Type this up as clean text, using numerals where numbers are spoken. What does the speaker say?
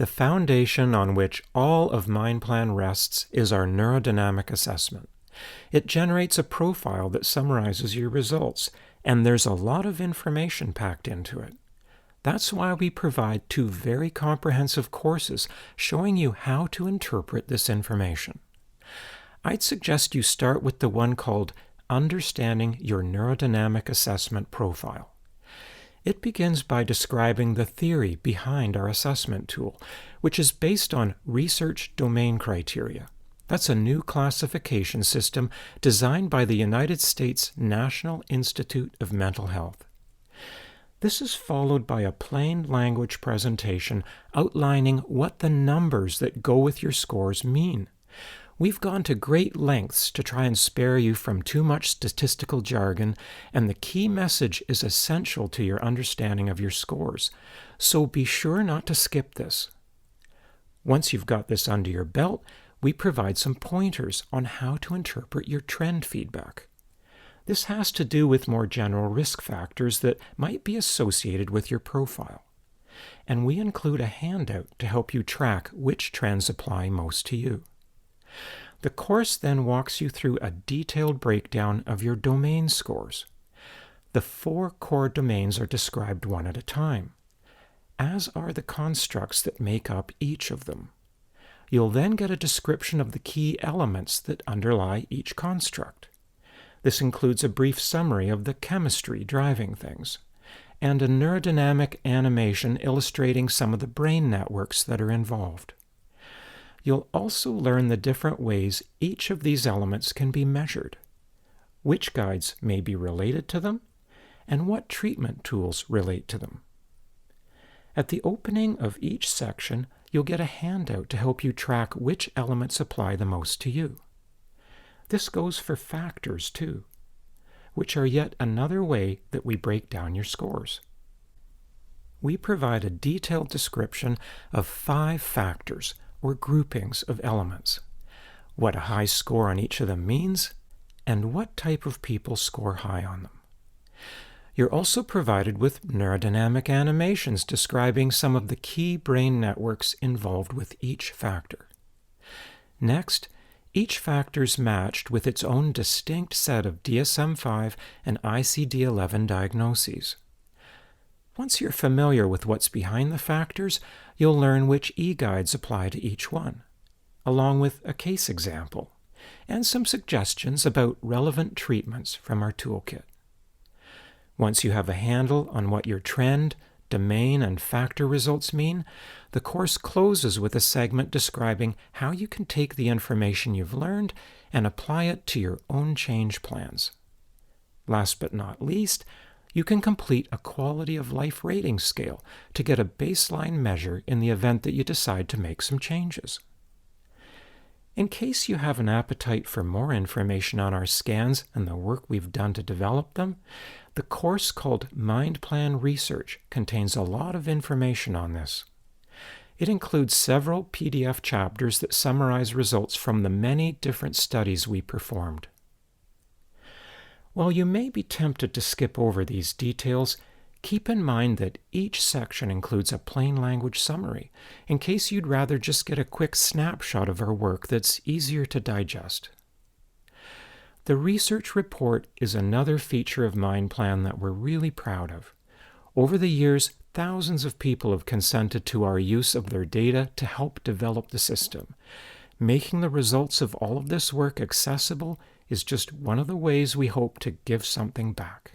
The foundation on which all of MindPlan rests is our neurodynamic assessment. It generates a profile that summarizes your results, and there's a lot of information packed into it. That's why we provide 2 very comprehensive courses showing you how to interpret this information. I'd suggest you start with the one called Understanding Your Neurodynamic Assessment Profile. It begins by describing the theory behind our assessment tool, which is based on research domain criteria. That's a new classification system designed by the United States National Institute of Mental Health. This is followed by a plain language presentation outlining what the numbers that go with your scores mean. We've gone to great lengths to try and spare you from too much statistical jargon, and the key message is essential to your understanding of your scores, so be sure not to skip this. Once you've got this under your belt, we provide some pointers on how to interpret your trend feedback. This has to do with more general risk factors that might be associated with your profile. And we include a handout to help you track which trends apply most to you. The course then walks you through a detailed breakdown of your domain scores. The 4 core domains are described one at a time, as are the constructs that make up each of them. You'll then get a description of the key elements that underlie each construct. This includes a brief summary of the chemistry driving things, and a neurodynamic animation illustrating some of the brain networks that are involved. You'll also learn the different ways each of these elements can be measured, which guides may be related to them, and what treatment tools relate to them. At the opening of each section, you'll get a handout to help you track which elements apply the most to you. This goes for factors too, which are yet another way that we break down your scores. We provide a detailed description of 5 factors or groupings of elements, what a high score on each of them means, and what type of people score high on them. You're also provided with neurodynamic animations describing some of the key brain networks involved with each factor. Next, each factor is matched with its own distinct set of DSM-5 and ICD-11 diagnoses. Once you're familiar with what's behind the factors, you'll learn which e-guides apply to each one, along with a case example and some suggestions about relevant treatments from our toolkit. Once you have a handle on what your trend, domain, and factor results mean, the course closes with a segment describing how you can take the information you've learned and apply it to your own change plans. Last but not least, you can complete a quality of life rating scale to get a baseline measure in the event that you decide to make some changes. In case you have an appetite for more information on our scans and the work we've done to develop them, the course called MindPlan Research contains a lot of information on this. It includes several PDF chapters that summarize results from the many different studies we performed. While you may be tempted to skip over these details, keep in mind that each section includes a plain language summary, in case you'd rather just get a quick snapshot of our work that's easier to digest. The research report is another feature of MindPlan that we're really proud of. Over the years, thousands of people have consented to our use of their data to help develop the system. Making the results of all of this work accessible is just one of the ways we hope to give something back.